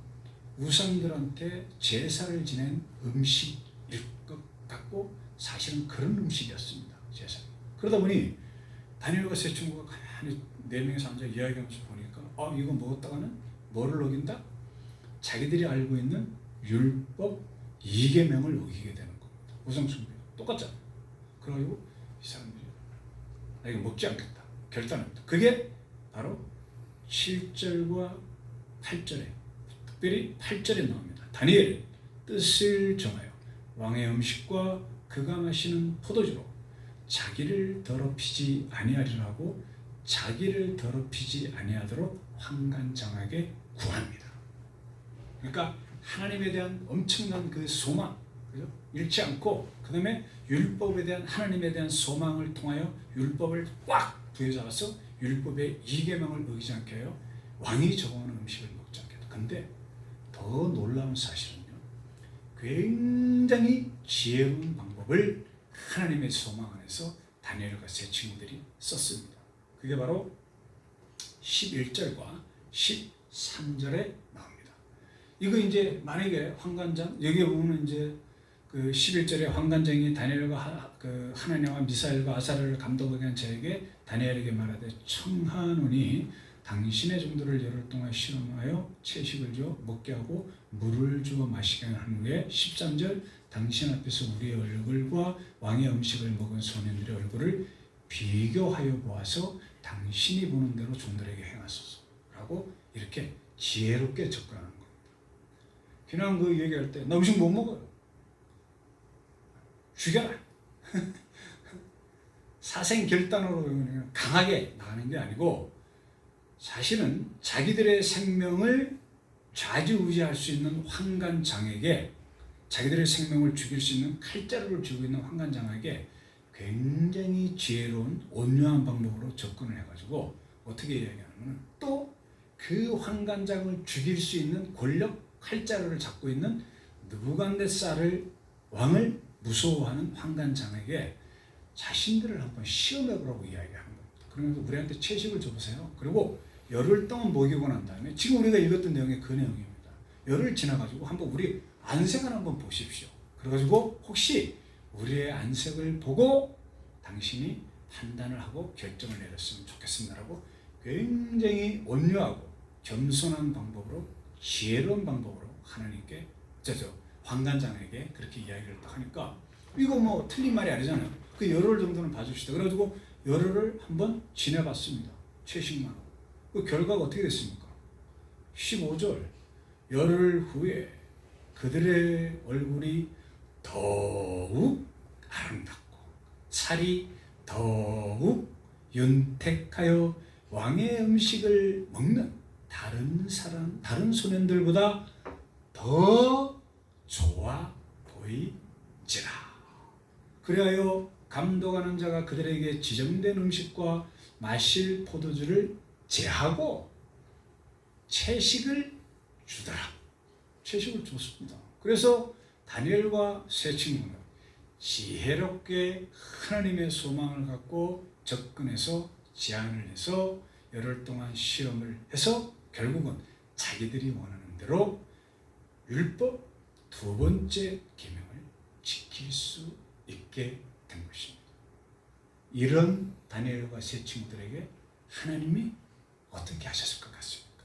우상들한테 제사를 지낸 음식일 것 같고, 사실은 그런 음식이었습니다. 제사. 그러다 보니 다니엘과 세 친구가 가만히 네 명이서 앉아 이야기하면서 보니까 이거 먹었다가는 뭐를 어긴다? 자기들이 알고 있는 율법 2계명을 어기게 되는 겁니다. 우상숭배 똑같잖아요. 그래가지고 이 사람들이 이거 먹지 않겠다 결단합니다. 그게 바로 7절과 8절에, 특별히 8절에 나옵니다. 다니엘은 뜻을 정하여 왕의 음식과 그가 마시는 포도주로 자기를 더럽히지 아니하리라고 자기를 더럽히지 아니하도록 환관장하게 구합니다. 그러니까 하나님에 대한 엄청난 그 소망, 그죠? 잃지 않고, 그 다음에 율법에 대한, 하나님에 대한 소망을 통하여 율법을 꽉 부여잡아서 율법의 2계명을 어기지 않게 하여 왕이 정하는 음식을 먹지 않겠다. 근데 더 놀라운 사실은요, 굉장히 지혜로운 방법을 하나님의 소망 안에서 다니엘과 세 친구들이 썼습니다. 그게 바로 11절과 13절에 나옵니다. 이거 이제 만약에 환관장, 여기 보면 이제 그 11절에 환관장이 다니엘과 하나님과 미사엘과 아사랴를 감독하게 한 자에게 다니엘에게 말하되 청하노니 당신의 정도를 열흘 동안 실험하여 채식을 줘 먹게 하고 물을 주어 마시게 한 후에 13절 당신 앞에서 우리의 얼굴과 왕의 음식을 먹은 소년들의 얼굴을 비교하여 보아서 당신이 보는 대로 종들에게 행하소서 라고 이렇게 지혜롭게 접근하는 겁니다. 그냥 그 얘기할 때 나 음식 못 먹어요, 죽여라 사생결단으로 그냥 강하게 나가는 게 아니고, 사실은 자기들의 생명을 좌지우지할 수 있는 환관장에게, 자기들의 생명을 죽일 수 있는 칼자루를 쥐고 있는 환관장에게 굉장히 지혜로운 온유한 방법으로 접근을 해가지고 어떻게 이야기하냐면, 또 그 환관장을 죽일 수 있는 권력 칼자루를 잡고 있는 느부갓네살을 왕을 무서워하는 환관장에게 자신들을 한번 시험해보라고 이야기하는 겁니다. 그러면서 우리한테 채식을 줘보세요. 그리고 열흘 동안 먹이고 난 다음에, 지금 우리가 읽었던 내용이 그 내용입니다. 열흘 지나가지고 한번 우리 안색을 한번 보십시오. 그래가지고 혹시 우리의 안색을 보고 당신이 판단을 하고 결정을 내렸으면 좋겠습니다라고 굉장히 온유하고 겸손한 방법으로, 지혜로운 방법으로 하나님께, 환관장에게 그렇게 이야기를 딱 하니까, 이거 뭐 틀린 말이 아니잖아요. 그 열흘 정도는 봐줍시다. 그래가지고 열흘을 한번 지내봤습니다. 채식만 하고. 그 결과가 어떻게 됐습니까? 15절 열흘 후에 그들의 얼굴이 더욱 아름답고 살이 더욱 윤택하여 왕의 음식을 먹는 다른 소년들보다 더 좋아 보이지라. 그리하여 감독하는 자가 그들에게 지정된 음식과 마실 포도주를 제하고 채식을 주더라. 채식을 줬습니다. 그래서 다니엘과 세 친구는 지혜롭게 하나님의 소망을 갖고 접근해서 제안을 해서 열흘 동안 시험을 해서 결국은 자기들이 원하는 대로 율법 두 번째 계명을 지킬 수 있게 된 것입니다. 이런 다니엘과 세 친구들에게 하나님이 어떻게 하셨을 것 같습니까?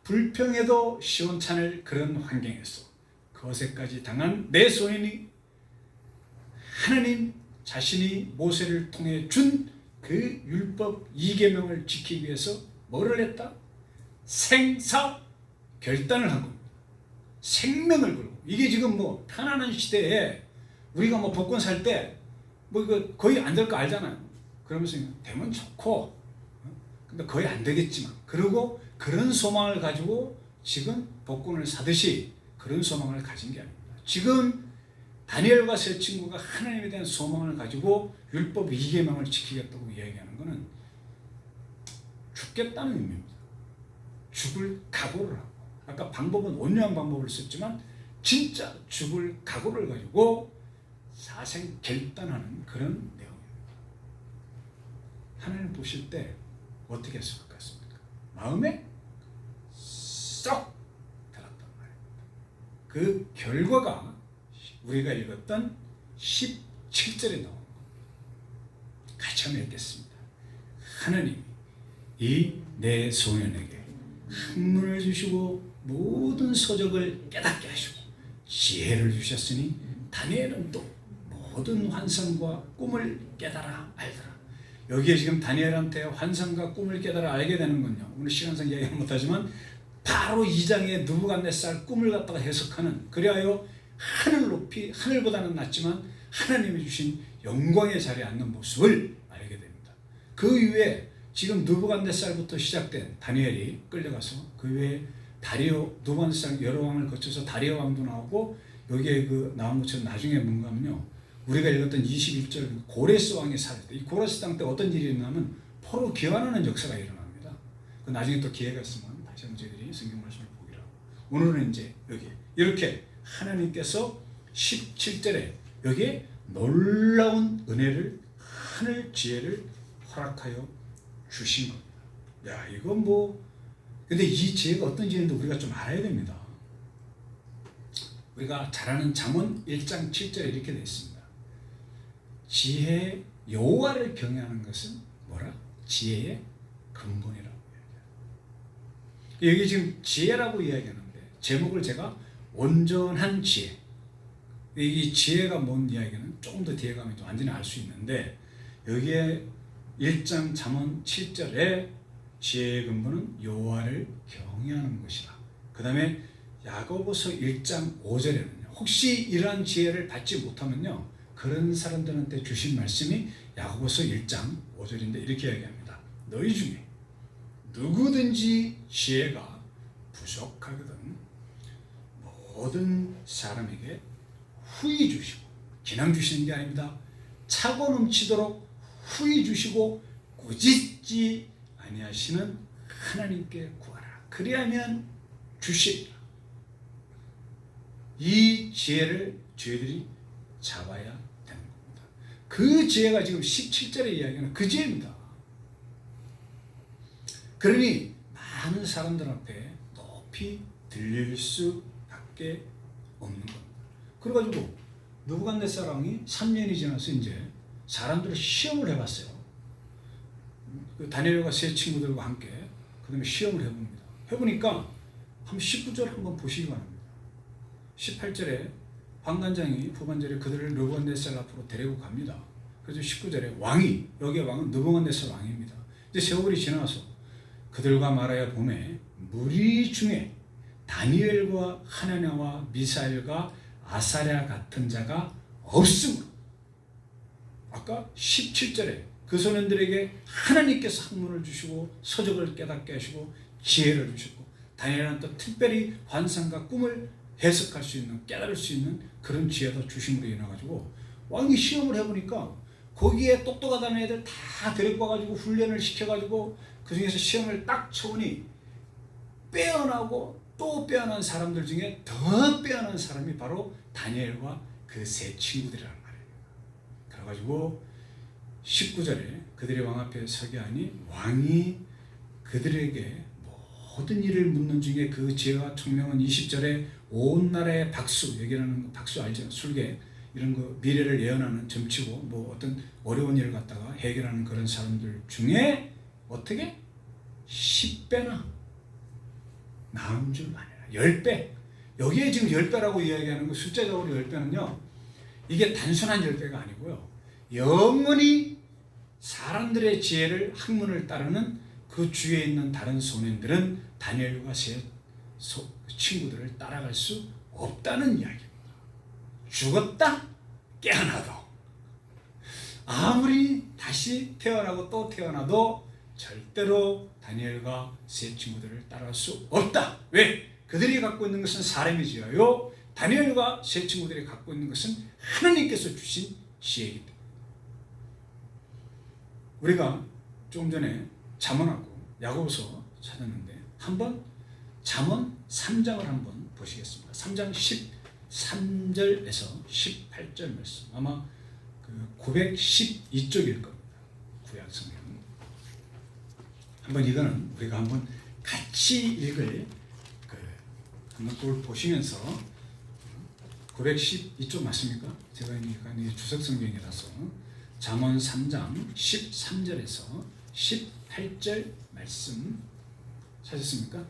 불평에도 시원찮을 그런 환경에서 거세까지 당한 내 소인이 하나님 자신이 모세를 통해 준 그 율법 2계명을 지키기 위해서 뭐를 했다? 생사 결단을 한 겁니다. 생명을 걸고. 이게 지금 뭐 편안한 시대에 우리가 뭐 복권 살 때 뭐 이거 거의 안 될 거 알잖아요. 그러면서 되면 좋고, 근데 거의 안 되겠지만, 그리고 그런 소망을 가지고 지금 복권을 사듯이 그런 소망을 가진 게 아닙니다. 지금 다니엘과 세 친구가 하나님에 대한 소망을 가지고 율법 2계명을 지키겠다고 이야기하는 것은 죽겠다는 의미입니다. 죽을 각오를 하고, 아까 방법은 온유한 방법을 썼지만 진짜 죽을 각오를 가지고 사생 결단하는 그런 내용입니다. 하나님 보실 때 어떻게 했을 것 같습니까? 마음에 쏙 들었단 말입니다. 그 결과가 우리가 읽었던 17절에 나옵니다. 같이 한번 읽겠습니다. 하나님이 이 내 소년에게 학문을 주시고 모든 서적을 깨닫게 하시고 지혜를 주셨으니 다니엘은 또 모든 환상과 꿈을 깨달아 알더라. 여기에 지금 다니엘한테 환상과 꿈을 깨달아 알게 되는 건요, 오늘 시간상 이야기는 못하지만 바로 2장의 느부갓네살 꿈을 갖다가 해석하는, 그리하여 하늘 높이, 하늘보다는 낮지만 하나님이 주신 영광의 자리에 앉는 모습을 알게 됩니다. 그 이후에 지금 느부갓네살부터 시작된 다니엘이 끌려가서 그 이후에 다리오, 느부갓네살 여러 왕을 거쳐서 다리오 왕도 나오고, 여기에 그 나온 것처럼 나중에 뭔가 하면요, 우리가 읽었던 21절 고레스 왕이 살 때, 이 고레스 땅 때 어떤 일이 일어나면 포로 귀환하는 역사가 일어납니다. 그 나중에 또 기회가 있으면 다시 한번 저희들이 성경 말씀을 보기로 하고, 오늘은 이제 여기 이렇게 하나님께서 17절에 여기에 놀라운 은혜를, 하늘 지혜를 허락하여 주신 겁니다. 야, 이건 뭐, 근데 이 지혜가 어떤 지혜인지 우리가 좀 알아야 됩니다. 우리가 잘 아는 잠언 1장 7절에 이렇게 되어 있습니다. 지혜 여호와를 경외하는 것은 뭐라? 지혜의 근본이라고 이야기해요. 여기 지금 지혜라고 이야기하는데 제목을 제가 온전한 지혜, 이 지혜가 뭔 이야기는 조금 더 뒤에 가면 좀 완전히 알 수 있는데, 여기에 1장 잠언 7절에 지혜의 근본은 여호와를 경외하는 것이다. 그 다음에 야고보서 1장 5절에는요, 혹시 이러한 지혜를 받지 못하면요, 그런 사람들한테 주신 말씀이 야고보서 1장 5절인데 이렇게 이야기합니다. 너희 중에 누구든지 지혜가 부족하거든 모든 사람에게 후히 주시고, 그냥 주시는 게 아닙니다. 차고 넘치도록 후히 주시고 꾸짖지 아니하시는 하나님께 구하라. 그리하면 주시리라. 이 지혜를 저희들이 잡아야 되는 겁니다. 그 지혜가 지금 17절에 이야기하는 그 지혜입니다. 그러니 많은 사람들 앞에 높이 들릴 수밖에 없는 겁니다. 그래가지고 느부갓네살 왕이 3년이 지나서 이제 사람들을 시험을 해봤어요. 그 다니엘과 세 친구들과 함께 그 다음에 시험을 해봅니다. 해보니까 한 19절 한번 보시기 바랍니다. 18절에 환관장이 후반절에 그들을 느부갓네살 앞으로 데리고 갑니다. 그래서 19절에 왕이, 여기에 왕은 느부갓네살 왕입니다. 이제 세월이 지나서 그들과 말하여 보매 무리 중에 다니엘과 하나냐와 미사엘과 아사랴 같은 자가 없으므로, 아까 17절에 그 소년들에게 하나님께서 학문을 주시고 서적을 깨닫게 하시고 지혜를 주시고, 다니엘은 또 특별히 환상과 꿈을 해석할 수 있는, 깨달을 수 있는 그런 지혜도 주심으로 인해가지고 왕이 시험을 해보니까 거기에 똑똑하다는 애들 다 데리고 와가지고 훈련을 시켜가지고 그 중에서 시험을 딱 쳐보니 빼어나고 또 빼어난 사람들 중에 더 빼어난 사람이 바로 다니엘과 그 세 친구들이란 말이에요. 그래가지고 19절에 그들의 왕 앞에 서게 하니 왕이 그들에게 모든 일을 묻는 중에 그 지혜와 총명은 20절에 온 나라의 박수, 여기라는 박수 알죠? 술계 이런 거 미래를 예언하는 점치고 뭐 어떤 어려운 일을 갖다가 해결하는 그런 사람들 중에 어떻게 10배나 나은 줄 아니라 10배. 여기에 지금 10배라고 이야기하는 거 숫자적으로 10배는요 이게 단순한 10배가 아니고요 영원히 사람들의 지혜를 학문을 따르는 그 주위에 있는 다른 소년들은 다니엘과 세 친구들을 따라갈 수 없다는 이야기입니다. 죽었다 깨어나도 아무리 다시 태어나고 또 태어나도 절대로 다니엘과 세 친구들을 따라갈 수 없다. 왜? 그들이 갖고 있는 것은 사람이 지어요. 다니엘과 세 친구들이 갖고 있는 것은 하나님께서 주신 지혜이기 때문에. 우리가 조금 전에 잠언하고 야고보서 찾았는데 한번 잠언 3장을 한번 보시겠습니다. 3장 13절에서 18절 말씀. 아마 그 912쪽일 겁니다. 구약 성경. 한번 이거는 우리가 한번 같이 읽을 한번 그걸 보시면서 912쪽 맞습니까? 제가 이게 주석 성경이라서 잠언 3장 13절에서 18절 말씀 찾았습니까?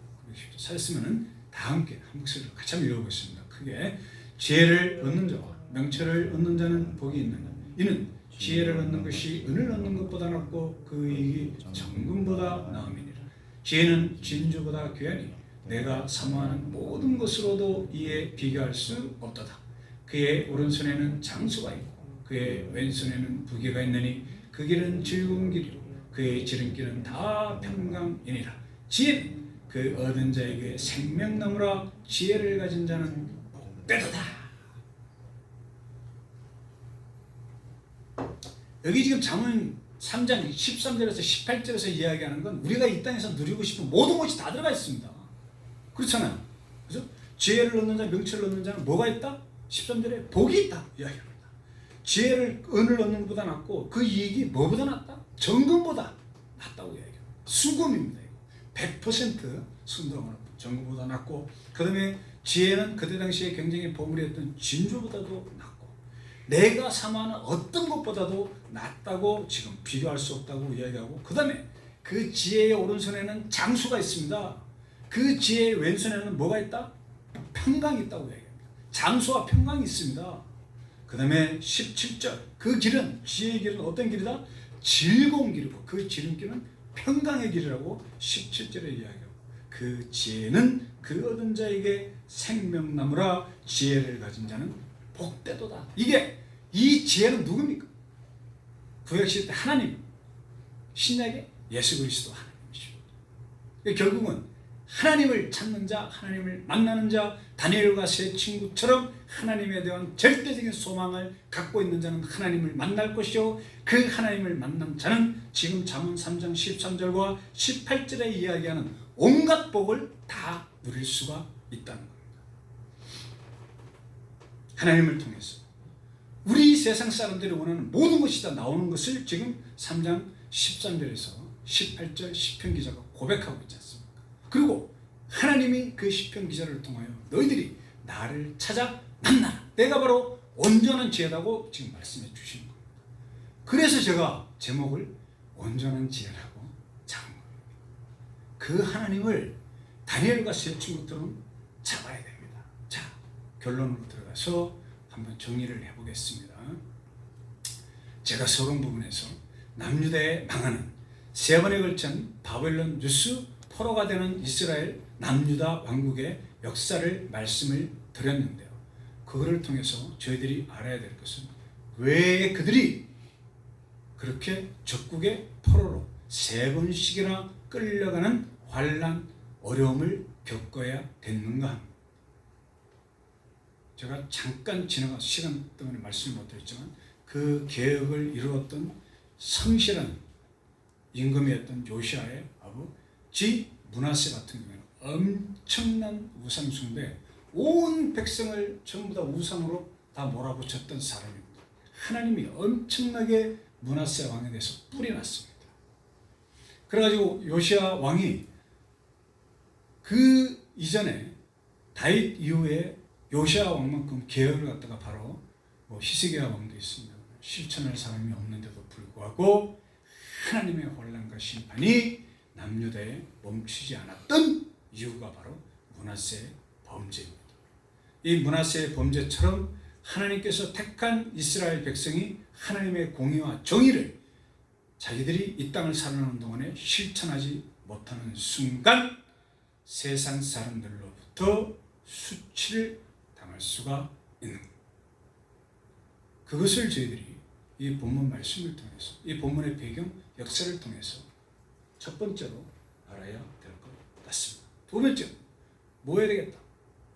찾았으면 다 함께 한 목소리로 같이 한번 읽어보겠습니다. 크게 지혜를 얻는 자와 명철을 얻는 자는 복이 있느냐 이는 지혜를 얻는 것이 은을 얻는 것보다 낫고 그 이익이 정금보다 나음이니라. 지혜는 진주보다 귀하니 내가 사모하는 모든 것으로도 이에 비교할 수 없도다. 그의 오른손에는 장수가 있고 그의 왼손에는 부귀가 있느니 그 길은 즐거운 길이요 그의 지름길은 다 평강이니라. 지혜는 그 얻은 자에게 생명나무라. 지혜를 가진 자는 복되도다. 여기 지금 잠언 3장 13절에서 18절에서 이야기하는 건 우리가 이 땅에서 누리고 싶은 모든 것이 다 들어가 있습니다. 그렇잖아요. 그래서 지혜를 얻는 자, 명철을 얻는 자는 뭐가 있다? 13절에 복이 있다 이야기합니다. 지혜를 은을 얻는 것보다 낫고 그 이익이 뭐보다 낫다? 정금보다 낫다고 이야기합니다. 수금입니다. 100% 순동으로 정금보다 낫고 그 다음에 지혜는 그때 당시에 굉장히 보물이었던 진주보다도 낫고 내가 사모하는 어떤 것보다도 낫다고 지금 비교할 수 없다고 이야기하고 그 다음에 그 지혜의 오른손에는 장수가 있습니다. 그 지혜의 왼손에는 뭐가 있다? 평강이 있다고 이야기합니다. 장수와 평강이 있습니다. 그 다음에 17절 그 길은 지혜의 길은 어떤 길이다? 즐거운 길이고 그 지름길은 평강의 길이라고 17절에 이야기하고 그 지혜는 그 얻은 자에게 생명나무라. 지혜를 가진 자는 복되도다. 이 지혜는 누굽니까? 구약시대 하나님, 신약의 예수 그리스도 하나님이시죠. 결국은 하나님을 찾는 자, 하나님을 만나는 자, 다니엘과 세 친구처럼 하나님에 대한 절대적인 소망을 갖고 있는 자는 하나님을 만날 것이요 그 하나님을 만난 자는 지금 잠언 3장 13절과 18절에 이야기하는 온갖 복을 다 누릴 수가 있다는 겁니다. 하나님을 통해서 우리 세상 사람들이 원하는 모든 것이 다 나오는 것을 지금 3장 13절에서 18절 시편 기자가 고백하고 있지 않습니까? 그리고 하나님이 그 시편 기자를 통하여 너희들이 나를 찾아 만나라. 내가 바로 온전한 지혜라고 지금 말씀해 주시는 겁니다. 그래서 제가 제목을 온전한 지혜라고 잡은 겁니다. 그 하나님을 다니엘과 세 친구들은 잡아야 됩니다. 자, 결론으로 들어가서 한번 정리를 해보겠습니다. 제가 서론 부분에서 남유다에 망하는 세 번에 걸친 바벨론 뉴스 포로가 되는 이스라엘 남유다 왕국의 역사를 말씀을 드렸는데요. 그거를 통해서 저희들이 알아야 될 것은 왜 그들이 그렇게 적국의 포로로 세 번씩이나 끌려가는 환난, 어려움을 겪어야 됐는가 합니다. 제가 잠깐 지나가 시간 때문에 말씀을 못 드렸지만 그 개혁을 이루었던 성실한 임금이었던 요시아의 아버지 므낫세 같은 경우는 엄청난 우상 숭배, 온 백성을 전부 다 우상으로 다 몰아붙였던 사람입니다. 하나님이 엄청나게 므낫세 왕에 대해서 뿌려놨습니다. 그래가지고 요시야 왕이 그 이전에 다윗 이후에 요시야 왕만큼 계열을 갖다가 바로 히스기야 왕도 있습니다. 실천할 사람이 없는데도 불구하고 하나님의 혼란과 심판이 남유다에 멈추지 않았던 이유가 바로 므낫세의 범죄입니다. 이 므낫세의 범죄처럼 하나님께서 택한 이스라엘 백성이 하나님의 공의와 정의를 자기들이 이 땅을 살아가는 동안에 실천하지 못하는 순간 세상 사람들로부터 수치를 당할 수가 있는 것. 그것을 저희들이 이 본문 말씀을 통해서, 이 본문의 배경 역사를 통해서 첫 번째로 알아야 될 것 같습니다. 두 번째로 뭐 해야 되겠다?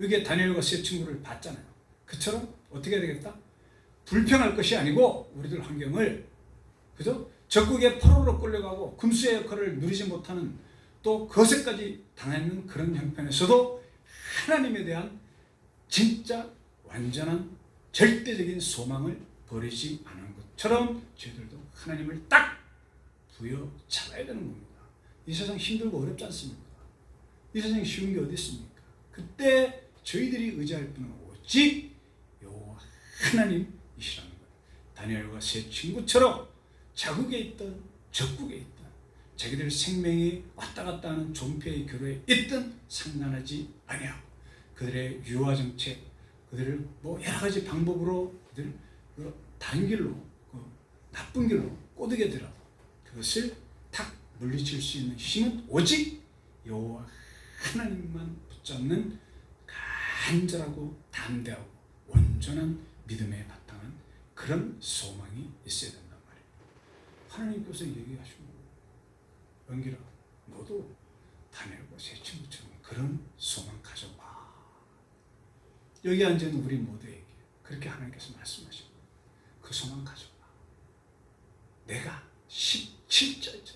이게 다니엘과 세 친구를 봤잖아요. 그처럼 어떻게 해야 되겠다? 불평할 것이 아니고 우리들 환경을, 그죠? 적국의 포로로 끌려가고 금수의 역할을 누리지 못하는, 또 거세까지 당하는 그런 형편에서도 하나님에 대한 진짜 완전한 절대적인 소망을 버리지 않은 것처럼 저희들도 하나님을 딱 부여잡아야 되는 겁니다. 이 세상 힘들고 어렵지 않습니까? 이 세상에 쉬운 게 어디 있습니까? 그때 저희들이 의지할 분은 오직 여호와 하나님이시라는 거예요. 다니엘과 세 친구처럼 자국에 있던 적국에 있던 자기들 생명이 왔다 갔다 하는 존폐의 교로에 있든 상관하지 아니하고 그들의 유화 정책, 그들을 여러 가지 방법으로 그들 다른 길로, 나쁜 길로 꼬드게 되라도 그것을 탁 물리칠 수 있는 힘은 오직 여호와 하나님만 붙잡는 간절하고 담대하고 온전한 믿음에 바탕한 그런 소망이 있어야 된단 말이에요. 하나님께서 얘기하시고, 은기라 너도 다니엘과 세 친구처럼 그런 소망 가져봐. 여기 앉아있는 우리 모두에게 그렇게 하나님께서 말씀하시고, 그 소망 가져봐. 내가 17절이죠.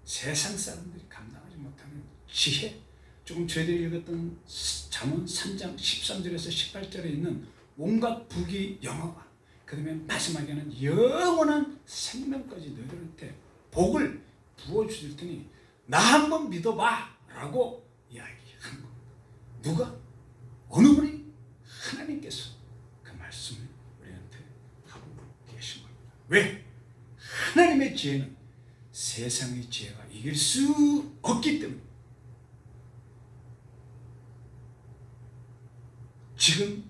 세상 사람들이 감당하지 못하는 지혜, 조금 저희들이 읽었던 잠언 3장 13절에서 18절에 있는 온갖 부귀 영화와 그 다음에 마지막에는 영원한 생명까지 너희들한테 복을 부어주실 테니 나 한번 믿어봐 라고 이야기한 겁니다. 누가? 어느 분이? 하나님께서 그 말씀을 우리한테 하고 계신 겁니다. 왜? 하나님의 지혜는 세상의 지혜가 이길 수 없기 때문에. 지금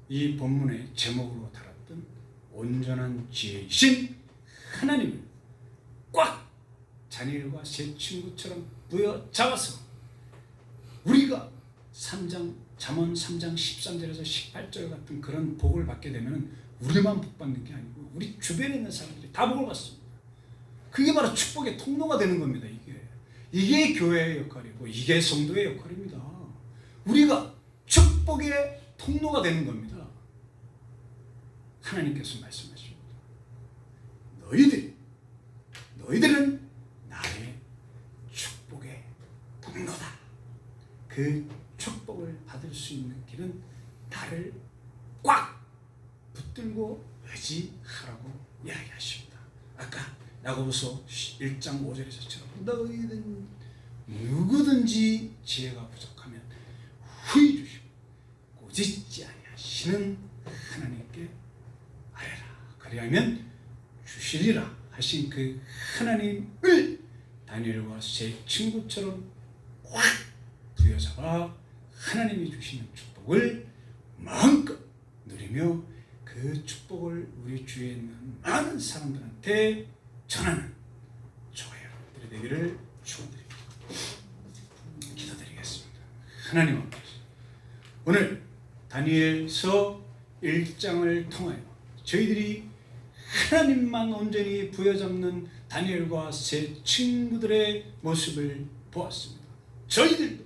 이 본문의 제목으로 달았던 온전한 지혜이신 하나님을 꽉 다니엘과 세 친구처럼 부여잡아서 우리가 잠언 3장 13절에서 18절 같은 그런 복을 받게 되면 우리만 복 받는 게 아니고 우리 주변에 있는 사람들이 다 복을 받습니다. 그게 바로 축복의 통로가 되는 겁니다. 이게 교회의 역할이고 이게 성도의 역할입니다. 우리가 축복의 통로가 되는 겁니다. 하나님께서 말씀하십니다. 너희들은 나의 축복의 통로다. 그 축복을 받을 수 있는 길은 나를 꽉 붙들고 의지하라고 이야기하십니다. 아까 야고보서 1장 5절에서처럼 너희는 누구든지 지혜가 부족하면 후히 주시고 꾸짖지 아니하시는 하나님께 아뢰라. 그리하면 주시리라 하신 그 하나님을 다니엘과 세 친구처럼 꽉 부여잡아 하나님이 주시는 축복을 마음껏 누리며 그 축복을 우리 주위에 있는 많은 사람들한테 전하는 저와 여러분들이 되기를 축원드립니다. 기도드리겠습니다. 하나님 아버지, 오늘 다니엘서 1장을 통하여 저희들이 하나님만 온전히 부여잡는 다니엘과 세 친구들의 모습을 보았습니다. 저희들도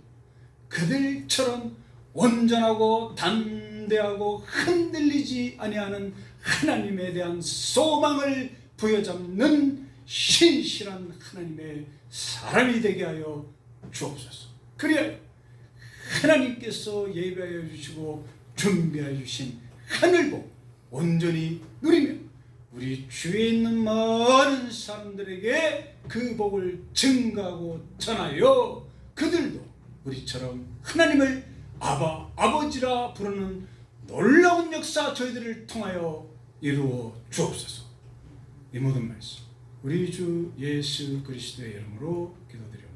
그들처럼 온전하고 담대하고 흔들리지 아니하는 하나님에 대한 소망을 부여잡는 신실한 하나님의 사람이 되게 하여 주옵소서. 그리하여 하나님께서 예비하여 주시고 준비하여 주신 하늘복 온전히 누리며 우리 주위에 있는 많은 사람들에게 그 복을 증가하고 전하여 그들도 우리처럼 하나님을 아바, 아버지라 부르는 놀라운 역사 저희들을 통하여 이루어 주옵소서. 이 모든 말씀 우리 주 예수 그리스도의 이름으로 기도드립니다.